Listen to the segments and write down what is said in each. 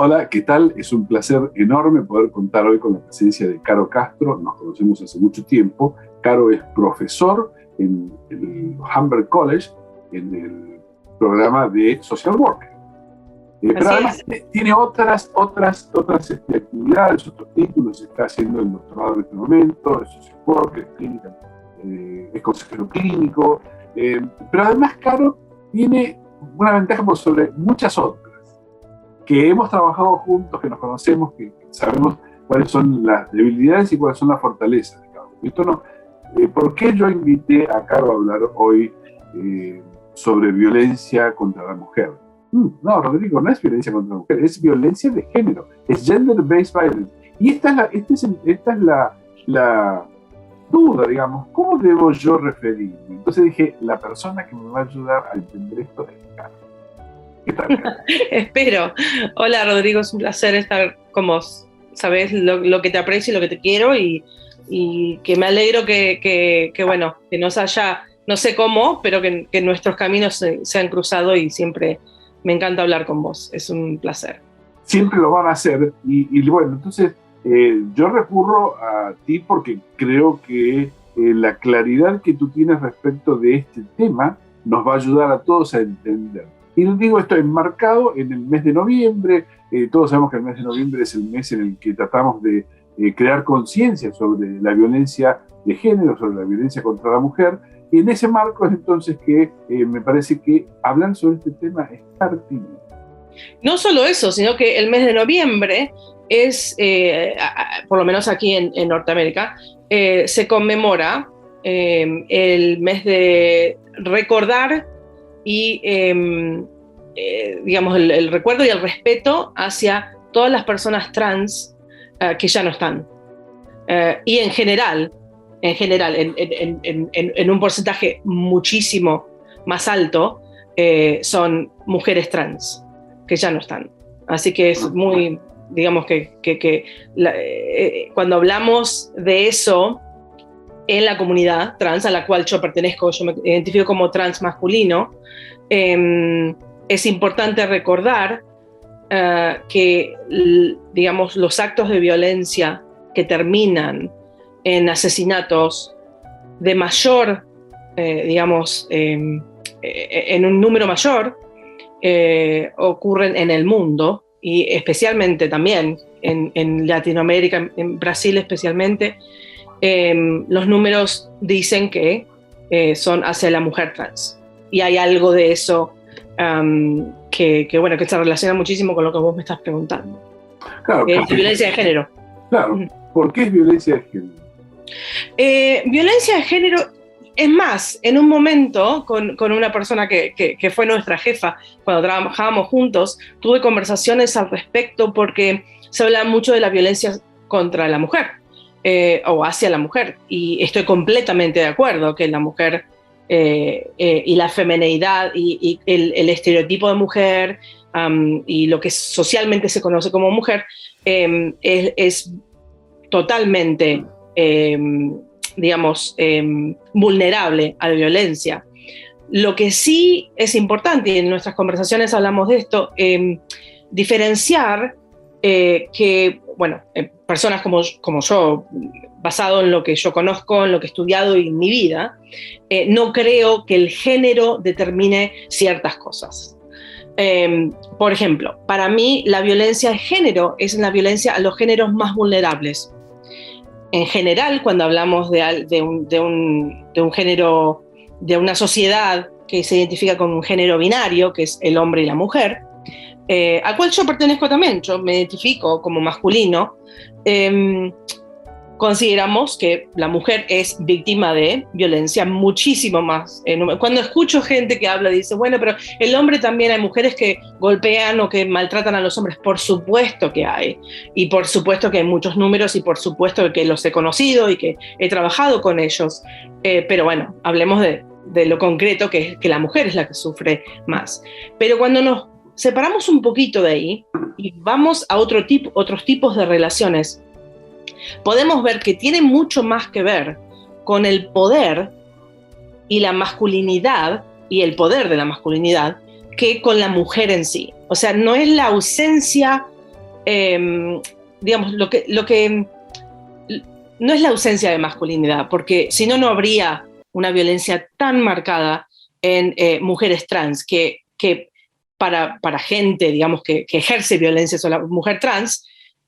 Hola, ¿qué tal? Es un placer enorme poder contar hoy con la presencia de Caro Castro. Nos conocemos hace mucho tiempo. Caro es profesor en el Humber College, en el programa de Social Work. Pero además tiene otras actividades, otros títulos. Está haciendo el doctorado en este momento, es Social Work, es clínica, es consejero clínico. Pero además Caro tiene una ventaja por sobre muchas otras, que hemos trabajado juntos, que nos conocemos, que sabemos cuáles son las debilidades y cuáles son las fortalezas de cada uno. Esto no, ¿por qué yo invité a Caro a hablar hoy sobre violencia contra la mujer? No, Rodrigo, no es violencia contra la mujer, es violencia de género, es gender-based violence. Y esta es la duda, digamos, ¿cómo debo yo referirme? Entonces dije, la persona que me va a ayudar a entender esto es Caro. ¿Qué tal? Espero. Hola Rodrigo, es un placer estar con vos. Sabés lo que te aprecio y lo que te quiero y que me alegro que nos haya, no sé cómo, pero que nuestros caminos se han cruzado y siempre me encanta hablar con vos. Es un placer. Siempre lo van a hacer y bueno, entonces yo recurro a ti porque creo que la claridad que tú tienes respecto de este tema nos va a ayudar a todos a entender. Y digo esto enmarcado en el mes de noviembre. Todos sabemos que el mes de noviembre es el mes en el que tratamos de crear conciencia sobre la violencia de género, sobre la violencia contra la mujer. Y en ese marco es entonces que me parece que hablar sobre este tema es pertinente. No solo eso, sino que el mes de noviembre es, por lo menos aquí en Norteamérica, se conmemora el mes de recordar y digamos el recuerdo y el respeto hacia todas las personas trans que ya no están, y en general en un porcentaje muchísimo más alto son mujeres trans que ya no están, así que es muy, digamos cuando hablamos de eso en la comunidad trans a la cual yo pertenezco, yo me identifico como trans masculino, es importante recordar que, digamos, los actos de violencia que terminan en asesinatos de mayor, digamos, en un número mayor, ocurren en el mundo y especialmente también en Latinoamérica, en Brasil especialmente. Los números dicen que son hacia la mujer trans. Y hay algo de eso que se relaciona muchísimo con lo que vos me estás preguntando. Claro, Es violencia de género. Claro, ¿por qué es violencia de género? Violencia de género, es más, en un momento con una persona que fue nuestra jefa, cuando trabajábamos juntos, tuve conversaciones al respecto porque se habla mucho de la violencia contra la mujer. O hacia la mujer, y estoy completamente de acuerdo que la mujer y la femineidad y el estereotipo de mujer y lo que socialmente se conoce como mujer es totalmente vulnerable a la violencia. Lo que sí es importante, y en nuestras conversaciones hablamos de esto, diferenciar que, personas como yo, basado en lo que yo conozco, en lo que he estudiado y en mi vida, no creo que el género determine ciertas cosas. Por ejemplo, para mí la violencia de género es la violencia a los géneros más vulnerables. En general, cuando hablamos de un género, de una sociedad que se identifica con un género binario, que es el hombre y la mujer, al cual yo pertenezco también, yo me identifico como masculino, consideramos que la mujer es víctima de violencia muchísimo más. Cuando escucho gente que habla, dice, bueno, pero el hombre también, hay mujeres que golpean o que maltratan a los hombres. Por supuesto que hay, y por supuesto que hay muchos números, y por supuesto que los he conocido y que he trabajado con ellos, pero bueno, hablemos de lo concreto, que la mujer es la que sufre más. Pero cuando nos separamos un poquito de ahí y vamos a otros tipos de relaciones, podemos ver que tiene mucho más que ver con el poder y la masculinidad y el poder de la masculinidad que con la mujer en sí. O sea, no es la ausencia digamos, lo que no es la ausencia de masculinidad, porque si no, no habría una violencia tan marcada en mujeres trans, que para gente, digamos, que ejerce violencia sobre la mujer trans,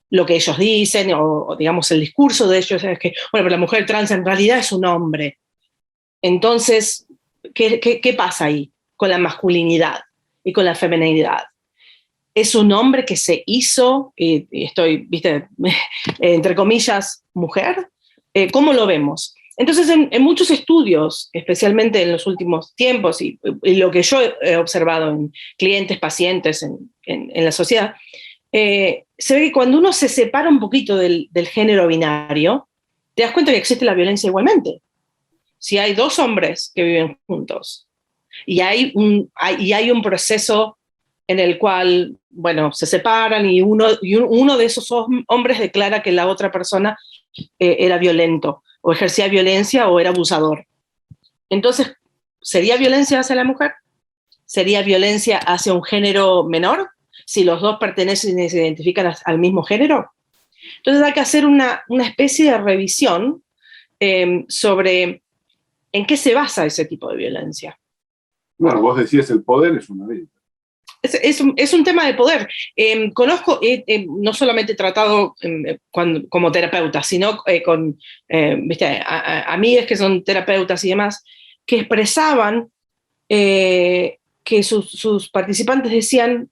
lo que ellos dicen, o digamos el discurso de ellos es que, bueno, pero la mujer trans en realidad es un hombre. Entonces, ¿qué pasa ahí con la masculinidad y con la feminidad? Es un hombre que se hizo, y estoy, viste, entre comillas, mujer. ¿Cómo lo vemos? Entonces, en muchos estudios, especialmente en los últimos tiempos, y lo que yo he observado en clientes, pacientes, en la sociedad, se ve que cuando uno se separa un poquito del género binario, te das cuenta que existe la violencia igualmente. Si hay dos hombres que viven juntos y hay un proceso en el cual, bueno, se separan y uno de esos hombres declara que la otra persona era violento, o ejercía violencia, o era abusador. Entonces, ¿sería violencia hacia la mujer? ¿Sería violencia hacia un género menor? Si los dos pertenecen y se identifican al mismo género. Entonces hay que hacer una especie de revisión sobre en qué se basa ese tipo de violencia. Bueno, vos decías el poder es una de ellas. Es un tema de poder. Conozco, no solamente he tratado como terapeuta, sino con ¿viste? Amigas que son terapeutas y demás, que expresaban que sus participantes decían,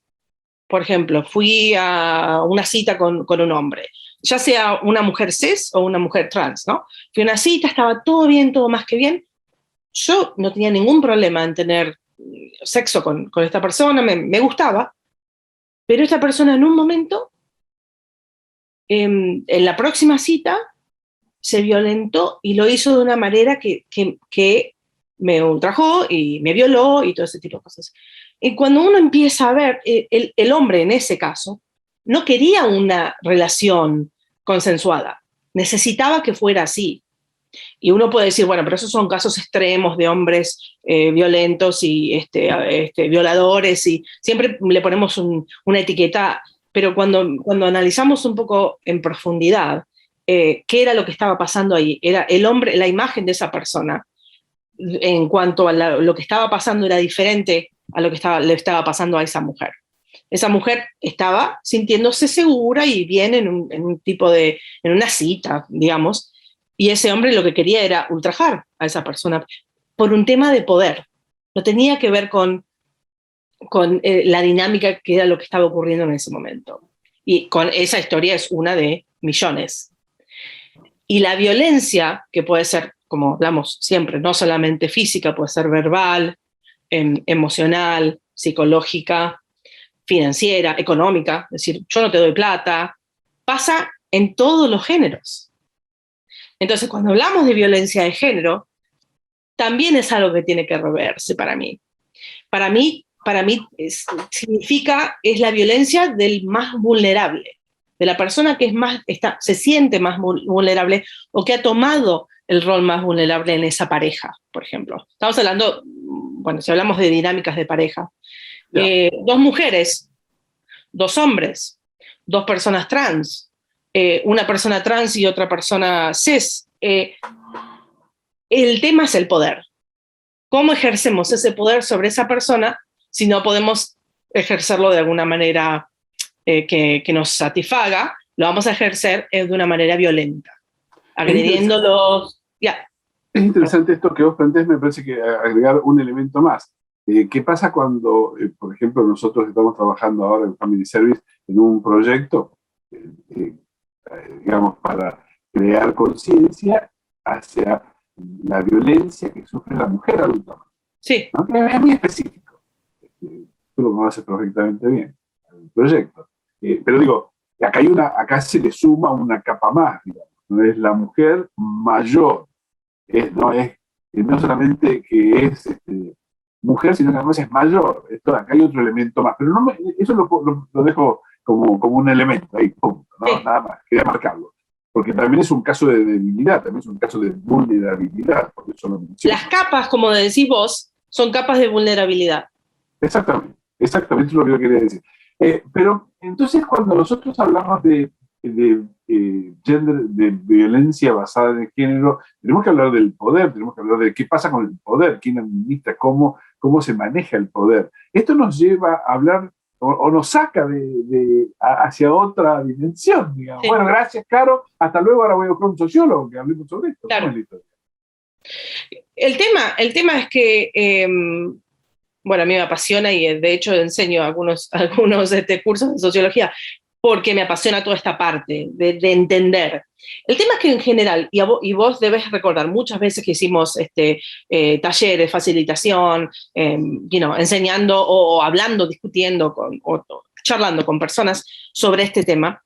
por ejemplo, fui a una cita con un hombre, ya sea una mujer cis o una mujer trans, ¿no? Fui a una cita, estaba todo bien, todo más que bien. Yo no tenía ningún problema en tener sexo con esta persona, me gustaba, pero esta persona en un momento, en la próxima cita, se violentó y lo hizo de una manera que me ultrajó y me violó y todo ese tipo de cosas. Y cuando uno empieza a ver, el hombre en ese caso no quería una relación consensuada, necesitaba que fuera así. Y uno puede decir, bueno, pero esos son casos extremos de hombres violentos y violadores, y siempre le ponemos una etiqueta, pero cuando analizamos un poco en profundidad qué era lo que estaba pasando ahí, era el hombre, la imagen de esa persona, en cuanto a lo que estaba pasando era diferente a lo que le estaba pasando a esa mujer. Esa mujer estaba sintiéndose segura y bien en una cita, digamos, y ese hombre lo que quería era ultrajar a esa persona por un tema de poder. No tenía que ver con la dinámica que era lo que estaba ocurriendo en ese momento. Y con esa historia es una de millones. Y la violencia, que puede ser, como hablamos siempre, no solamente física, puede ser verbal, emocional, psicológica, financiera, económica, es decir, yo no te doy plata, pasa en todos los géneros. Entonces, cuando hablamos de violencia de género, también es algo que tiene que reverse para mí. Para mí significa, es la violencia del más vulnerable, de la persona que se siente más vulnerable o que ha tomado el rol más vulnerable en esa pareja, por ejemplo. Estamos hablando, bueno, si hablamos de dinámicas de pareja, dos mujeres, dos hombres, dos personas trans, una persona trans y otra persona cis. El tema es el poder. ¿Cómo ejercemos ese poder sobre esa persona si no podemos ejercerlo de alguna manera que nos satisfaga? Lo vamos a ejercer de una manera violenta, agrediéndolos. Es interesante esto que vos planteás, me parece que agregar un elemento más. ¿Qué pasa cuando, por ejemplo, nosotros estamos trabajando ahora en Family Service en un proyecto, digamos, para crear conciencia hacia la violencia que sufre la mujer adulta? Sí. ¿No? Que es muy específico. Tú lo conoces perfectamente bien, el proyecto. Pero digo, acá se le suma una capa más, digamos. No es la mujer mayor, no solamente que es mujer, sino que además es mayor. Acá hay otro elemento más, pero eso lo dejo como un elemento ahí, punto, ¿no? Sí. Nada más, quería marcarlo. Porque también es un caso de debilidad, también es un caso de vulnerabilidad. Por eso las capas, como decís vos, son capas de vulnerabilidad. Exactamente, es lo que yo quería decir. Pero Entonces, cuando nosotros hablamos de violencia basada en el género, tenemos que hablar del poder, tenemos que hablar de qué pasa con el poder, quién administra, cómo se maneja el poder. Esto nos lleva a hablar o nos saca hacia otra dimensión, digamos. Sí. Bueno, gracias, Caro. Hasta luego. Ahora voy a buscar un sociólogo que hablemos sobre esto. Claro. ¿Cómo es la historia? El tema es que, bueno, a mí me apasiona y de hecho enseño algunos cursos de sociología porque me apasiona toda esta parte de entender. El tema es que en general, y vos debes recordar muchas veces que hicimos talleres, facilitación, enseñando o hablando, discutiendo o charlando con personas sobre este tema.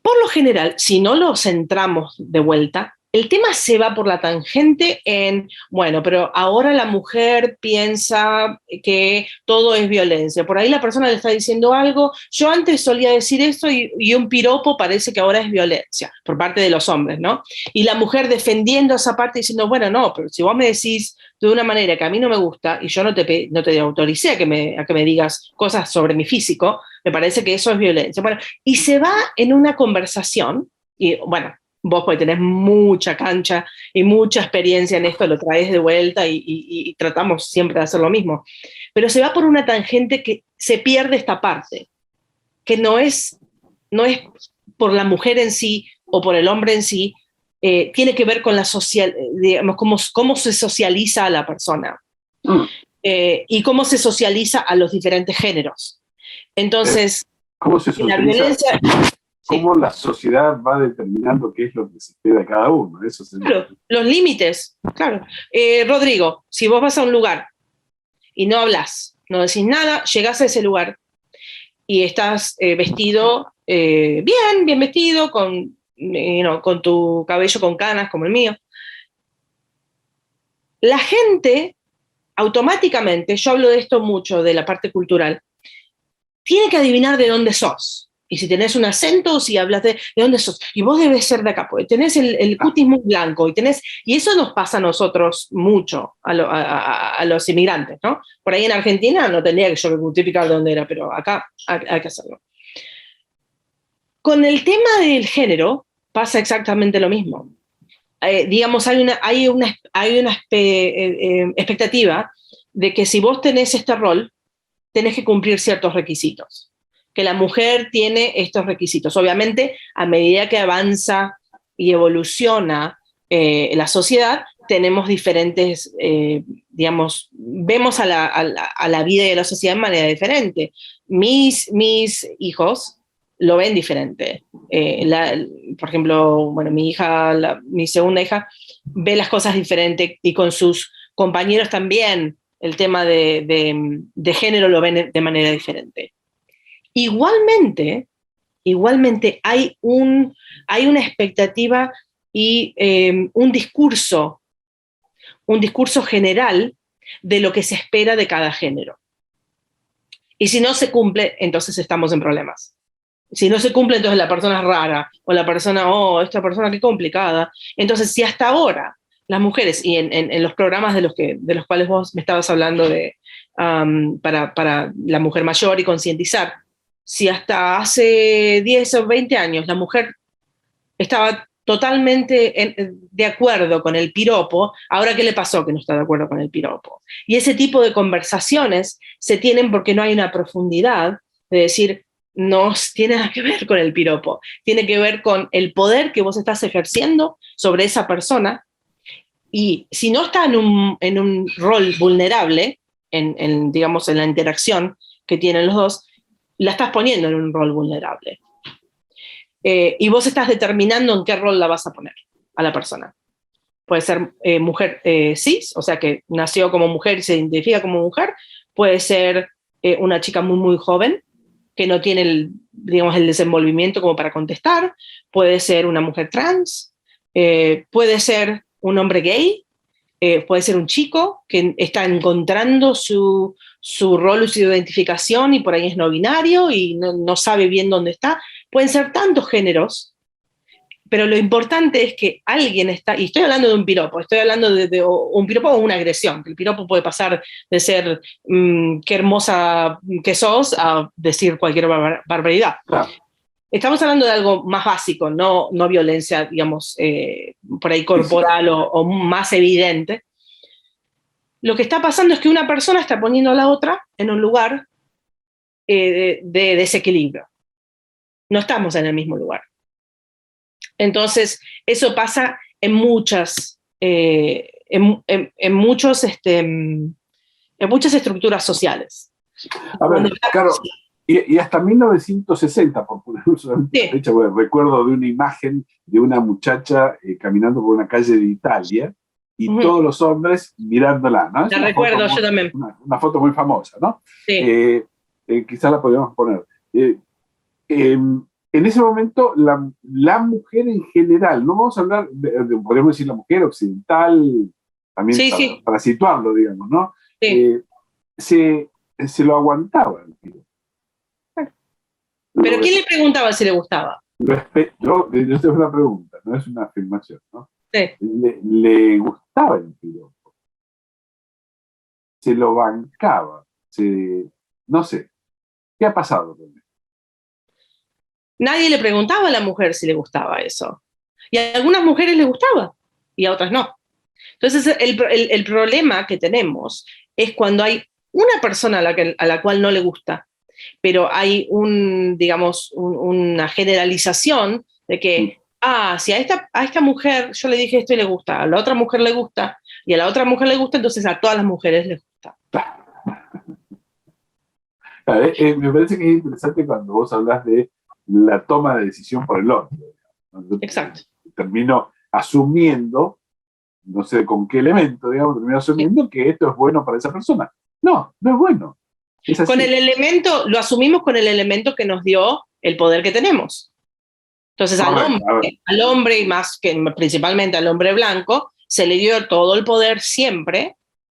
Por lo general, si no lo centramos de vuelta, el tema se va por la tangente en, bueno, pero ahora la mujer piensa que todo es violencia. Por ahí la persona le está diciendo algo, yo antes solía decir esto y un piropo parece que ahora es violencia por parte de los hombres, ¿no? Y la mujer defendiendo esa parte diciendo, bueno, no, pero si vos me decís de una manera que a mí no me gusta y yo no te autoricé a que me digas cosas sobre mi físico, me parece que eso es violencia. Bueno, y se va en una conversación y, bueno, vos porque tenés mucha cancha y mucha experiencia en esto, lo traes de vuelta y tratamos siempre de hacer lo mismo. Pero se va por una tangente que se pierde esta parte, que no es por la mujer en sí o por el hombre en sí, tiene que ver con la digamos, cómo se socializa a la persona y cómo se socializa a los diferentes géneros. Entonces, ¿cómo se socializa? La violencia... Cómo la sociedad va determinando qué es lo que se espera de cada uno. Eso claro, los límites, claro. Rodrigo, si vos vas a un lugar y no hablas, no decís nada, llegás a ese lugar y estás vestido, bien vestido, con tu cabello con canas como el mío, la gente automáticamente, yo hablo de esto mucho, de la parte cultural, tiene que adivinar de dónde sos. Y si tenés un acento, si hablas de dónde sos, y vos debes ser de acá, porque tenés el cutis muy blanco, y eso nos pasa a nosotros mucho, a los inmigrantes, ¿no? Por ahí en Argentina no tendría que yo justificar de dónde era, pero acá hay que hacerlo. Con el tema del género pasa exactamente lo mismo. Digamos, hay una expectativa de que si vos tenés este rol, tenés que cumplir ciertos requisitos, que la mujer tiene estos requisitos. Obviamente, a medida que avanza y evoluciona la sociedad, tenemos diferentes, digamos, vemos a la vida y a la sociedad de manera diferente. Mis hijos lo ven diferente. Por ejemplo, bueno, mi segunda hija ve las cosas diferente y con sus compañeros también el tema de género lo ven de manera diferente. Igualmente hay una expectativa y un discurso general de lo que se espera de cada género. Y si no se cumple, entonces estamos en problemas. Si no se cumple, entonces la persona es rara, o la persona, esta persona qué complicada. Entonces, si hasta ahora las mujeres, y en los programas de los cuales vos me estabas hablando para la mujer mayor y concientizar, si hasta hace 10 o 20 años la mujer estaba totalmente de acuerdo con el piropo, ahora ¿qué le pasó que no está de acuerdo con el piropo? Y ese tipo de conversaciones se tienen porque no hay una profundidad de decir, no tiene nada que ver con el piropo, tiene que ver con el poder que vos estás ejerciendo sobre esa persona, y si no está en un rol vulnerable, digamos, en la interacción que tienen los dos, la estás poniendo en un rol vulnerable. Y vos estás determinando en qué rol la vas a poner a la persona. Puede ser mujer cis, o sea que nació como mujer y se identifica como mujer. Puede ser una chica muy, muy joven, que no tiene el desenvolvimiento como para contestar. Puede ser una mujer trans. Puede ser un hombre gay. Puede ser un chico que está encontrando su rol y su identificación y por ahí es no binario y no sabe bien dónde está. Pueden ser tantos géneros pero lo importante es que alguien está, y estoy hablando de un piropo, estoy hablando de un piropo o una agresión, que el piropo puede pasar de ser qué hermosa que sos a decir cualquier barbaridad. Claro. Estamos hablando de algo más básico, no violencia, digamos, por ahí corporal o más evidente. Lo que está pasando es que una persona está poniendo a la otra en un lugar de desequilibrio. No estamos en el mismo lugar. Entonces, eso pasa en muchas estructuras sociales. A ver, claro, y hasta 1960, por poner una fecha, bueno, recuerdo de una imagen de una muchacha caminando por una calle de Italia y todos los hombres mirándola, ¿no? La recuerdo, yo también. Una foto muy famosa, ¿no? Sí. Quizás la podríamos poner. En ese momento, la mujer en general, no vamos a hablar, podríamos decir la mujer occidental, también para situarlo, digamos, ¿no? Se lo aguantaba el tío. ¿Pero quién le preguntaba si le gustaba? Yo tengo una pregunta, no es una afirmación, ¿no? Sí. Le gustaba el piropo. Se lo bancaba. No sé. ¿Qué ha pasado con él? Nadie le preguntaba a la mujer si le gustaba eso. Y a algunas mujeres les gustaba y a otras no. Entonces, el problema que tenemos es cuando hay una persona a la cual no le gusta, pero hay una generalización de que, si a esta mujer yo le dije esto y le gusta, a la otra mujer le gusta, y a la otra mujer le gusta, entonces a todas las mujeres les gusta. Me parece que es interesante cuando vos hablas de la toma de decisión por el otro. Exacto. Termino asumiendo, no sé con qué elemento, digamos, termino asumiendo que esto es bueno para esa persona. No, no es bueno. Es así. Con el elemento, lo asumimos con el elemento que nos dio el poder que tenemos. Entonces al hombre, y más que principalmente al hombre blanco, se le dio todo el poder siempre,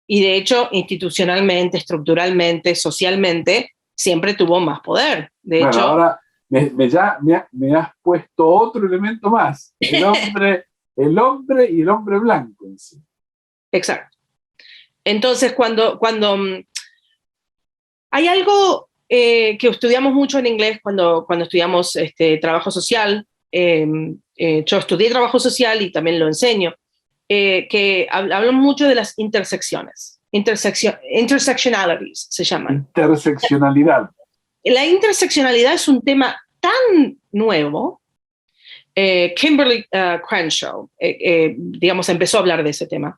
y de hecho institucionalmente, estructuralmente, socialmente, siempre tuvo más poder. De hecho, ahora me has puesto otro elemento más, el hombre y el hombre blanco en sí. Exacto. Entonces, cuando hay algo que estudiamos mucho en inglés cuando estudiamos trabajo social, yo estudié trabajo social y también lo enseño, que hablan mucho de las intersecciones, intersectionalities se llaman. Interseccionalidad. La interseccionalidad es un tema tan nuevo. Kimberly Crenshaw, digamos, empezó a hablar de ese tema.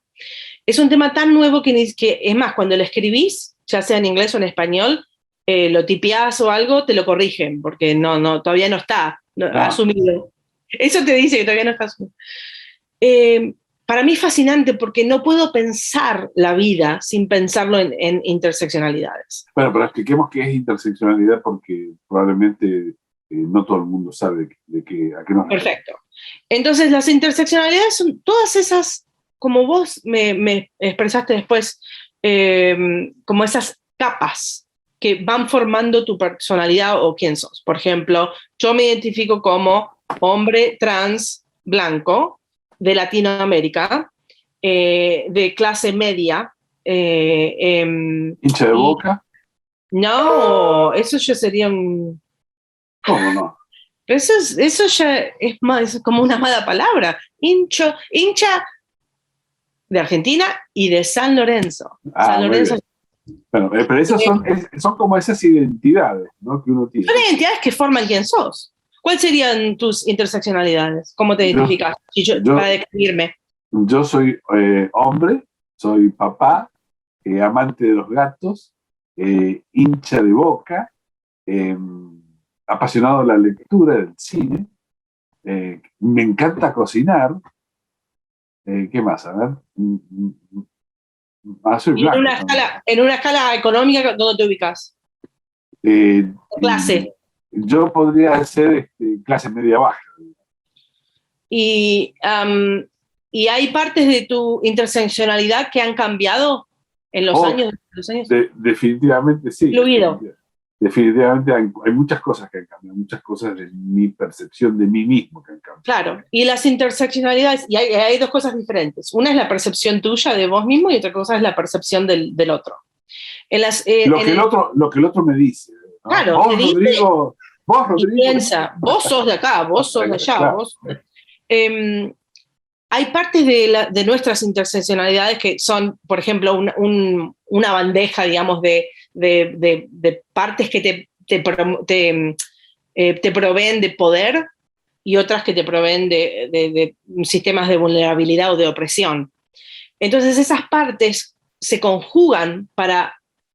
Es un tema tan nuevo que es más, cuando lo escribís, ya sea en inglés o en español, lo tipeás o algo, te lo corrigen, porque todavía no está asumido. Eso te dice que todavía no está asumido. Para mí es fascinante porque no puedo pensar la vida sin pensarlo en interseccionalidades. Bueno, pero expliquemos qué es interseccionalidad porque probablemente no todo el mundo sabe a qué nos referimos. Perfecto. Entonces, las interseccionalidades son todas esas, como vos me expresaste después, como esas capas que van formando tu personalidad o quién sos. Por ejemplo, yo me identifico como hombre trans blanco de Latinoamérica, de clase media. ¿Hincha de Boca? No, eso ya sería un... ¿Cómo no? Eso ya es como una mala palabra. Hincha de Argentina y de San Lorenzo. San Lorenzo. Bueno, pero esas son como esas identidades, ¿no? Que uno tiene. Son identidades que forman quién sos. ¿Cuáles serían tus interseccionalidades? ¿Cómo te identificas? Para describirme. Yo soy hombre, soy papá, amante de los gatos, hincha de Boca, apasionado de la lectura, del cine, me encanta cocinar. ¿Qué más? A ver. Soy blanco, en una escala económica, ¿dónde te ubicas? Clase. Yo podría ser clase media baja. Y hay partes de tu interseccionalidad que han cambiado en los años. Definitivamente sí. Fluido. definitivamente hay muchas cosas que han cambiado, muchas cosas de mi percepción de mí mismo que han cambiado. Claro, y las interseccionalidades, y hay dos cosas diferentes. Una es la percepción tuya de vos mismo y otra cosa es la percepción del otro. Lo que el otro me dice, ¿no? Claro, Vos, Rodrigo, piensa, vos sos de acá, vos sos de allá, claro. Vos... hay partes de nuestras interseccionalidades que son, por ejemplo, una bandeja, digamos, de partes que te proveen de poder y otras que te proveen de sistemas de vulnerabilidad o de opresión. Entonces esas partes se conjugan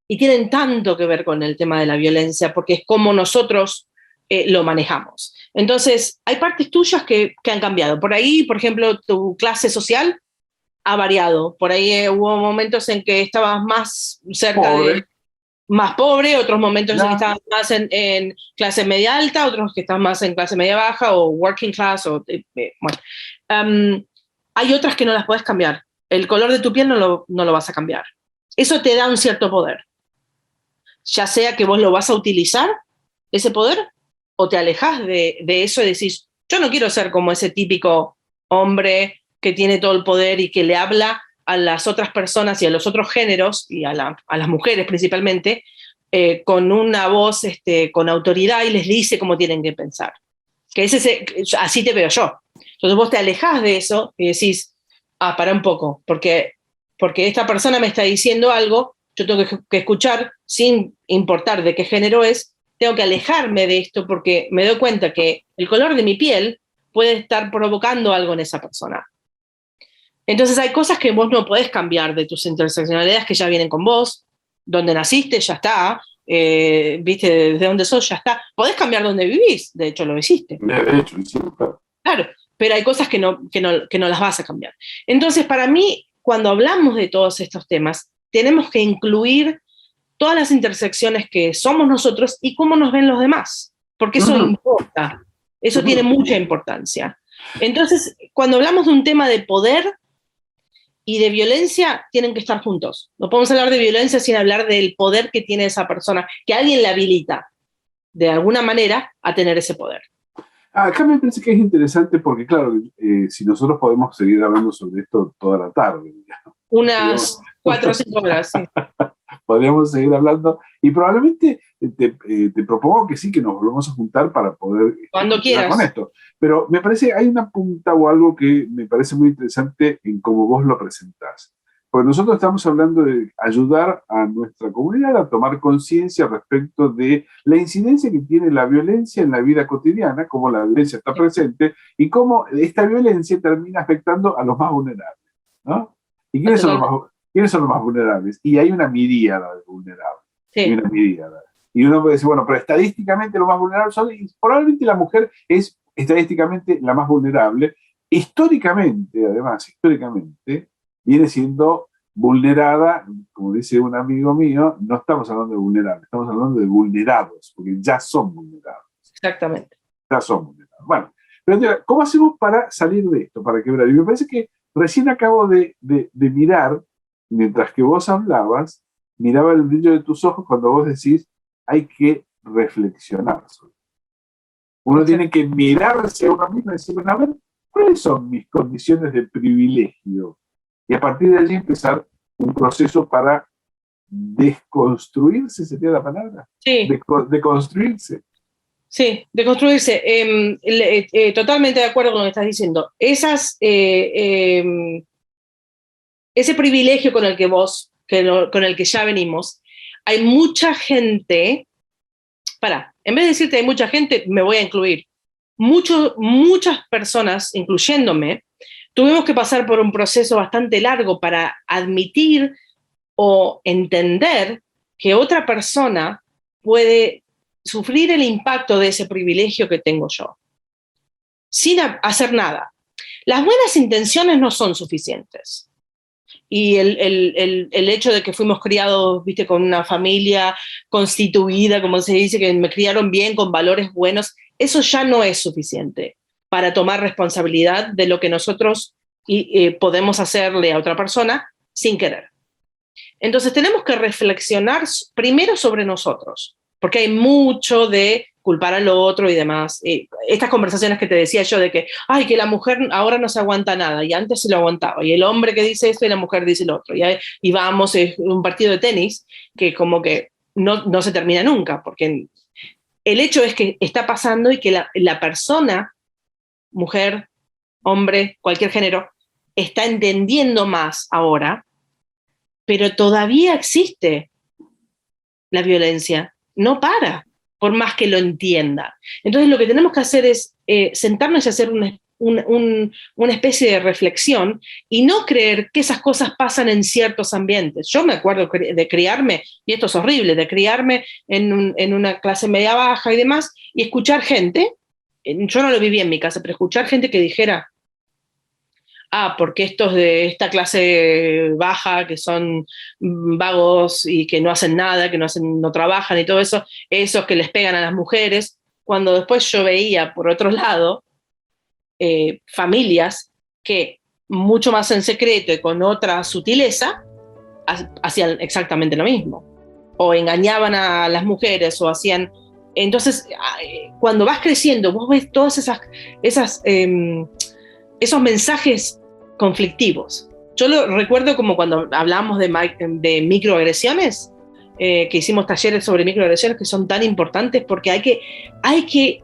y tienen tanto que ver con el tema de la violencia, porque es como nosotros lo manejamos. Entonces, hay partes tuyas que han cambiado. Por ahí, por ejemplo, tu clase social ha variado. Por ahí hubo momentos en que estabas más cerca más pobre, otros momentos en que estabas más en clase media alta, otros que estás más en clase media baja o working class. Bueno. Hay otras que no las puedes cambiar. El color de tu piel no lo vas a cambiar. Eso te da un cierto poder. Ya sea que vos lo vas a utilizar, ese poder, o te alejas de eso y decís, yo no quiero ser como ese típico hombre que tiene todo el poder y que le habla a las otras personas y a los otros géneros, y a las mujeres principalmente, con una voz con autoridad y les dice cómo tienen que pensar. Que así te veo yo. Entonces vos te alejás de eso y decís, pará un poco, porque esta persona me está diciendo algo, yo tengo que escuchar sin importar de qué género es, tengo que alejarme de esto porque me doy cuenta que el color de mi piel puede estar provocando algo en esa persona. Entonces hay cosas que vos no podés cambiar de tus interseccionalidades que ya vienen con vos, donde naciste ya está, viste, desde dónde sos ya está. Podés cambiar dónde vivís, de hecho lo hiciste. De hecho, sí, claro. Claro, pero hay cosas que no las vas a cambiar. Entonces, para mí, cuando hablamos de todos estos temas, tenemos que incluir todas las intersecciones que somos nosotros y cómo nos ven los demás, porque eso importa, eso tiene mucha importancia. Entonces, cuando hablamos de un tema de poder y de violencia, tienen que estar juntos. No podemos hablar de violencia sin hablar del poder que tiene esa persona, que alguien le habilita de alguna manera a tener ese poder. Acá me parece que es interesante porque, claro, si nosotros podemos seguir hablando sobre esto toda la tarde. Digamos. Unas 4 o 5 horas, sí. Podríamos seguir hablando y probablemente te propongo que sí, que nos volvamos a juntar para poder cuando quieras con esto. Pero me parece, hay una punta o algo que me parece muy interesante en cómo vos lo presentás. Porque nosotros estamos hablando de ayudar a nuestra comunidad a tomar conciencia respecto de la incidencia que tiene la violencia en la vida cotidiana, cómo la violencia está presente y cómo esta violencia termina afectando a los más vulnerables, ¿no? ¿Y quiénes son los más vulnerables? Y hay una miríada de vulnerables. Sí. Hay una miríada. Y uno puede decir, bueno, pero estadísticamente los más vulnerables son, y probablemente la mujer es estadísticamente la más vulnerable. Históricamente, además, viene siendo vulnerada, como dice un amigo mío, no estamos hablando de vulnerables, estamos hablando de vulnerados, porque ya son vulnerados. Exactamente. Ya son vulnerados. Bueno, pero ¿cómo hacemos para salir de esto, para quebrar? Y me parece que recién acabo de mirar, mientras que vos hablabas, miraba el brillo de tus ojos cuando vos decís, hay que reflexionar sobre eso. Uno tiene que mirarse a uno mismo y decir, bueno, a ver, ¿cuáles son mis condiciones de privilegio? Y a partir de allí empezar un proceso para desconstruirse, ¿sería la palabra? Sí. Deconstruirse. Sí, deconstruirse. Totalmente de acuerdo con lo que estás diciendo. Ese privilegio con el que con el que ya venimos, hay mucha gente, en vez de decirte hay mucha gente, me voy a incluir. Muchas personas, incluyéndome, tuvimos que pasar por un proceso bastante largo para admitir o entender que otra persona puede sufrir el impacto de ese privilegio que tengo yo, sin hacer nada. Las buenas intenciones no son suficientes. Y el hecho de que fuimos criados, viste, con una familia constituida, como se dice, que me criaron bien, con valores buenos, eso ya no es suficiente para tomar responsabilidad de lo que nosotros podemos hacerle a otra persona sin querer. Entonces tenemos que reflexionar primero sobre nosotros. porque hay mucho de culpar al otro y demás. Estas conversaciones que te decía yo de que, ay, que la mujer ahora no se aguanta nada, y antes se lo aguantaba, y el hombre que dice esto y la mujer dice lo otro, y vamos, es un partido de tenis que como que no se termina nunca, porque el hecho es que está pasando y que la persona, mujer, hombre, cualquier género, está entendiendo más ahora, pero todavía existe la violencia, no para, por más que lo entienda. Entonces lo que tenemos que hacer es sentarnos y hacer una especie de reflexión y no creer que esas cosas pasan en ciertos ambientes. Yo me acuerdo de criarme, y esto es horrible, de criarme en una clase media baja y demás, y escuchar gente, yo no lo viví en mi casa, pero escuchar gente que dijera, porque estos de esta clase baja, que son vagos y que no hacen nada, que no trabajan y todo eso, esos que les pegan a las mujeres, cuando después yo veía, por otro lado, familias que mucho más en secreto y con otra sutileza hacían exactamente lo mismo, o engañaban a las mujeres, o hacían... Entonces, cuando vas creciendo, vos ves todas esos mensajes conflictivos. Yo lo recuerdo como cuando hablábamos de microagresiones, que hicimos talleres sobre microagresiones que son tan importantes, porque hay que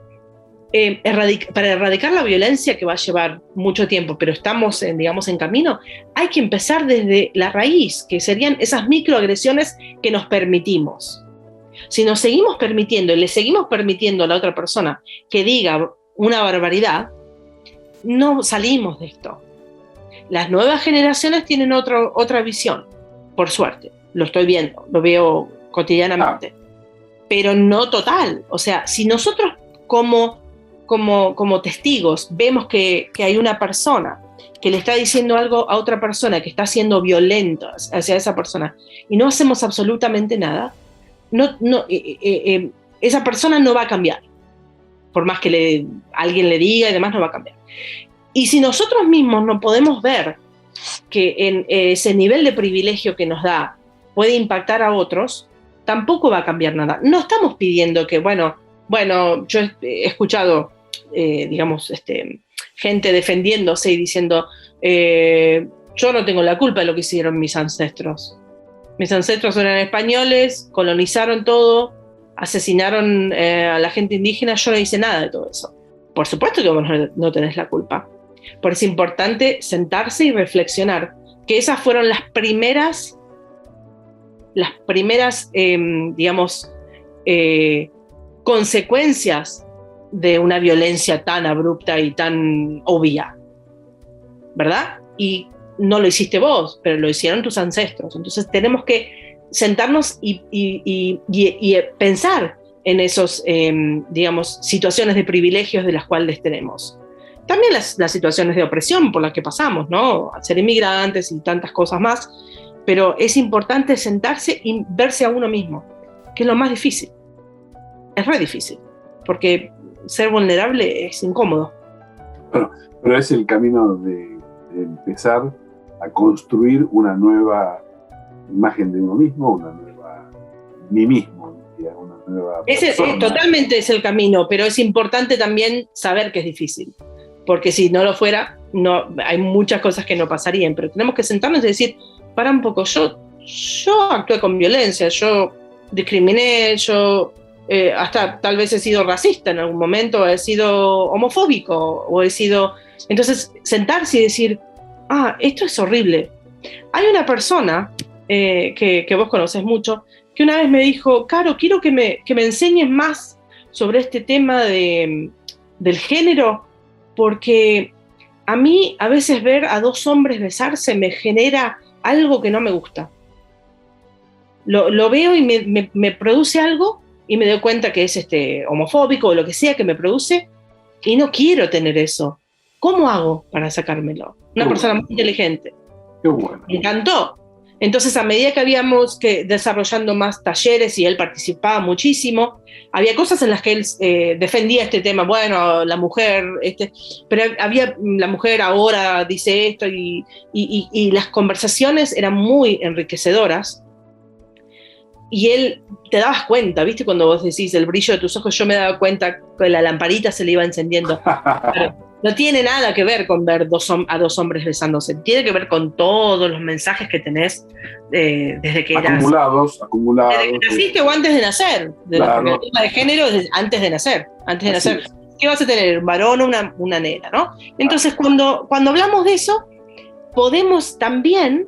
para erradicar la violencia, que va a llevar mucho tiempo, pero estamos en camino, hay que empezar desde la raíz, que serían esas microagresiones que nos permitimos. Si nos seguimos permitiendo y le seguimos permitiendo a la otra persona que diga una barbaridad, no salimos de esto. Las nuevas generaciones tienen otra visión, por suerte, lo estoy viendo, lo veo cotidianamente, pero no total. O sea, si nosotros como testigos vemos que hay una persona que le está diciendo algo a otra persona, que está siendo violento hacia esa persona, y no hacemos absolutamente nada, esa persona no va a cambiar. Por más que alguien le diga y demás, no va a cambiar. Y si nosotros mismos no podemos ver que en ese nivel de privilegio que nos da puede impactar a otros, tampoco va a cambiar nada. No estamos pidiendo que, bueno, yo he escuchado, gente defendiéndose y diciendo, yo no tengo la culpa de lo que hicieron mis ancestros. Mis ancestros eran españoles, colonizaron todo, asesinaron a la gente indígena, yo no hice nada de todo eso. Por supuesto que vos no tenés la culpa. Por eso es importante sentarse y reflexionar, que esas fueron las primeras consecuencias de una violencia tan abrupta y tan obvia, ¿verdad? Y no lo hiciste vos, pero lo hicieron tus ancestros. Entonces tenemos que sentarnos y pensar en esos, situaciones de privilegios de las cuales tenemos. También las situaciones de opresión por las que pasamos, ¿no? Al ser inmigrantes y tantas cosas más, pero es importante sentarse y verse a uno mismo, que es lo más difícil. Es re difícil, porque ser vulnerable es incómodo. Bueno, pero es el camino de empezar a construir una nueva imagen de uno mismo, una nueva mí mismo, una nueva persona. Totalmente es el camino, pero es importante también saber que es difícil, porque si no lo fuera, hay muchas cosas que no pasarían, pero tenemos que sentarnos y decir, para un poco, yo actué con violencia, yo discriminé, yo hasta tal vez he sido racista en algún momento, he sido homofóbico, o he sido... Entonces, sentarse y decir, esto es horrible. Hay una persona que vos conoces mucho, que una vez me dijo, Caro, quiero que me enseñes más sobre este tema del género, porque a mí a veces ver a dos hombres besarse me genera algo que no me gusta. Lo veo y me produce algo y me doy cuenta que es homofóbico o lo que sea que me produce y no quiero tener eso. ¿Cómo hago para sacármelo? Una persona muy inteligente. Qué bueno. Me encantó. Entonces, a medida que habíamos desarrollando más talleres y él participaba muchísimo, había cosas en las que él defendía este tema, bueno, la mujer, pero había la mujer ahora dice esto y las conversaciones eran muy enriquecedoras. y él, te dabas cuenta, ¿viste? Cuando vos decís el brillo de tus ojos, yo me daba cuenta que la lamparita se le iba encendiendo. Pero no tiene nada que ver con ver a dos hombres besándose, tiene que ver con todos los mensajes que tenés desde que acumulados. Desde que naciste o antes de nacer. Claro. El tema de género es antes de nacer. Antes de nacer, ¿qué vas a tener? ¿Un varón o una nena, no? Entonces, cuando hablamos de eso, podemos también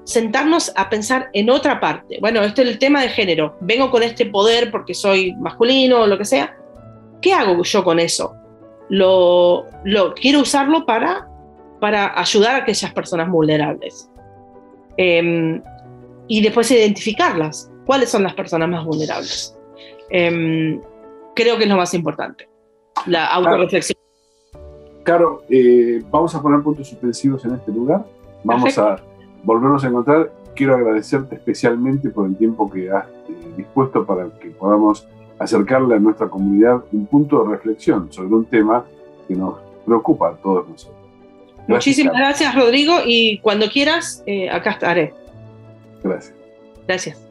sentarnos a pensar en otra parte. Bueno, este es el tema de género. Vengo con este poder porque soy masculino o lo que sea. ¿Qué hago yo con eso? Quiero usarlo para ayudar a aquellas personas vulnerables. Y después identificarlas. ¿Cuáles son las personas más vulnerables? Creo que es lo más importante. La autorreflexión. Caro, vamos a poner puntos suspensivos en este lugar. Vamos a volvernos a encontrar. Quiero agradecerte especialmente por el tiempo que has dispuesto para que podamos acercarle a nuestra comunidad un punto de reflexión sobre un tema que nos preocupa a todos nosotros. Muchísimas gracias, Rodrigo, y cuando quieras, acá estaré. Gracias. Gracias.